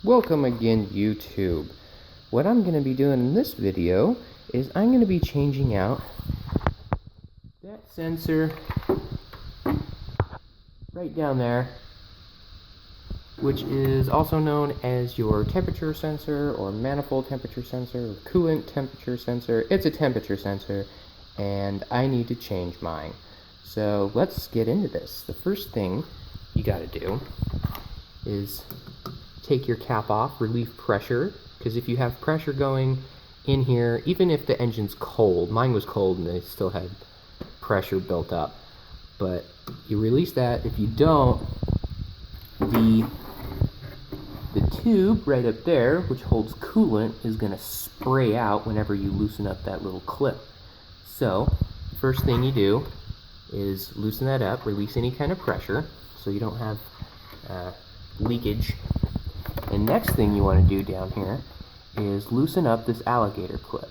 Welcome again, YouTube. What I'm going to be doing in this video is I'm going to be changing out that sensor right down there, which is also known as your temperature sensor or manifold temperature sensor or coolant temperature sensor. It's a temperature sensor and I need to change mine. So let's get into this. The first thing you got to do is take your cap off, relieve pressure, because if you have pressure going in here, even if the engine's cold, mine was cold and they still had pressure built up, but you release that. If you don't, the tube right up there, which holds coolant, is going to spray out whenever you loosen up that little clip. So first thing you do is loosen that up, release any kind of pressure so you don't have leakage. And next thing you want to do down here is loosen up this alligator clip.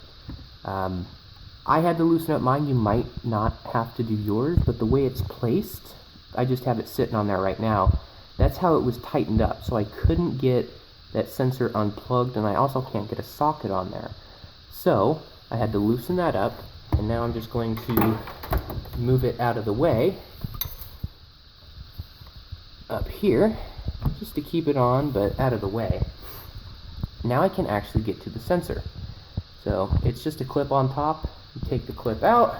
I had to loosen up mine. You might not have to do yours, but the way it's placed, I just have it sitting on there right now. That's how it was tightened up, so I couldn't get that sensor unplugged, and I also can't get a socket on there. So I had to loosen that up, and now I'm just going to move it out of the way up here, just to keep it on, but out of the way. Now I can actually get to the sensor. So it's just a clip on top. You take the clip out,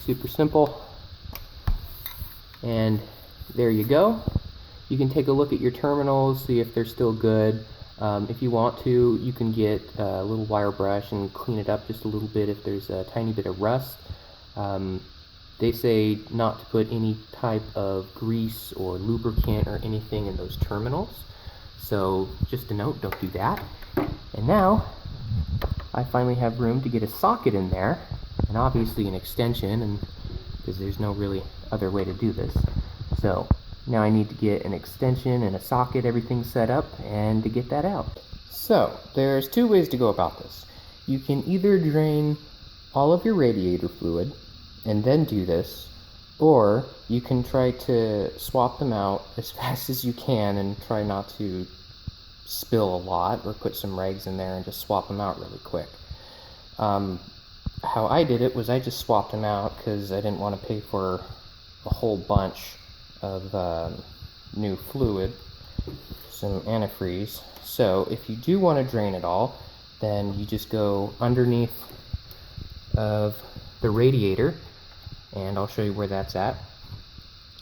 super simple, and there you go. You can take a look at your terminals, see if they're still good. If you want to, you can get a little wire brush and clean it up just a little bit if there's a tiny bit of rust. They say not to put any type of grease or lubricant or anything in those terminals. So just a note, don't do that. And now I finally have room to get a socket in there, and obviously an extension, and because there's no really other way to do this. So now I need to get an extension and a socket, everything set up, and to get that out. So there's two ways to go about this. You can either drain all of your radiator fluid and then do this, or you can try to swap them out as fast as you can and try not to spill a lot, or put some rags in there and just swap them out really quick. How I did it was I just swapped them out because I didn't want to pay for a whole bunch of new fluid, some antifreeze. So if you do want to drain it all, then you just go underneath of the radiator, and I'll show you where that's at,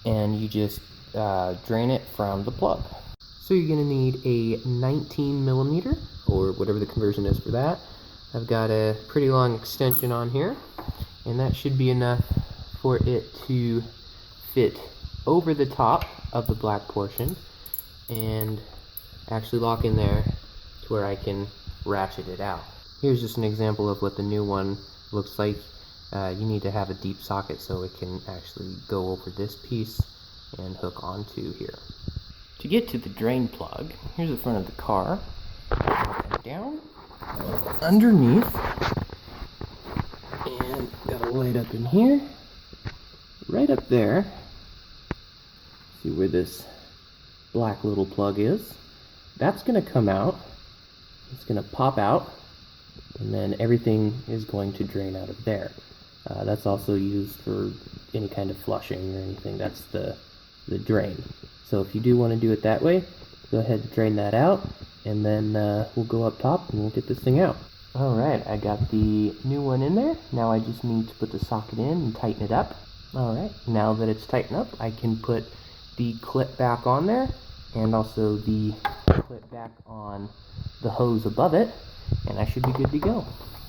and you just drain it from the plug. So you're going to need a 19 millimeter, or whatever the conversion is for that. I've got a pretty long extension on here, and that should be enough for it to fit over the top of the black portion and actually lock in there to where I can ratchet it out. Here's just an example of what the new one looks like. You need to have a deep socket so it can actually go over this piece and hook onto here. To get to the drain plug, here's the front of the car. Down, underneath, and got it laid up in here, right up there. See where this black little plug is? That's going to come out. It's going to pop out, and then everything is going to drain out of there. That's also used for any kind of flushing or anything. That's the drain. So if you do want to do it that way, go ahead and drain that out, and then we'll go up top and we'll get this thing out. Alright, I got the new one in there. Now I just need to put the socket in and tighten it up. Alright, now that it's tightened up, I can put the clip back on there, and also the clip back on the hose above it, and I should be good to go.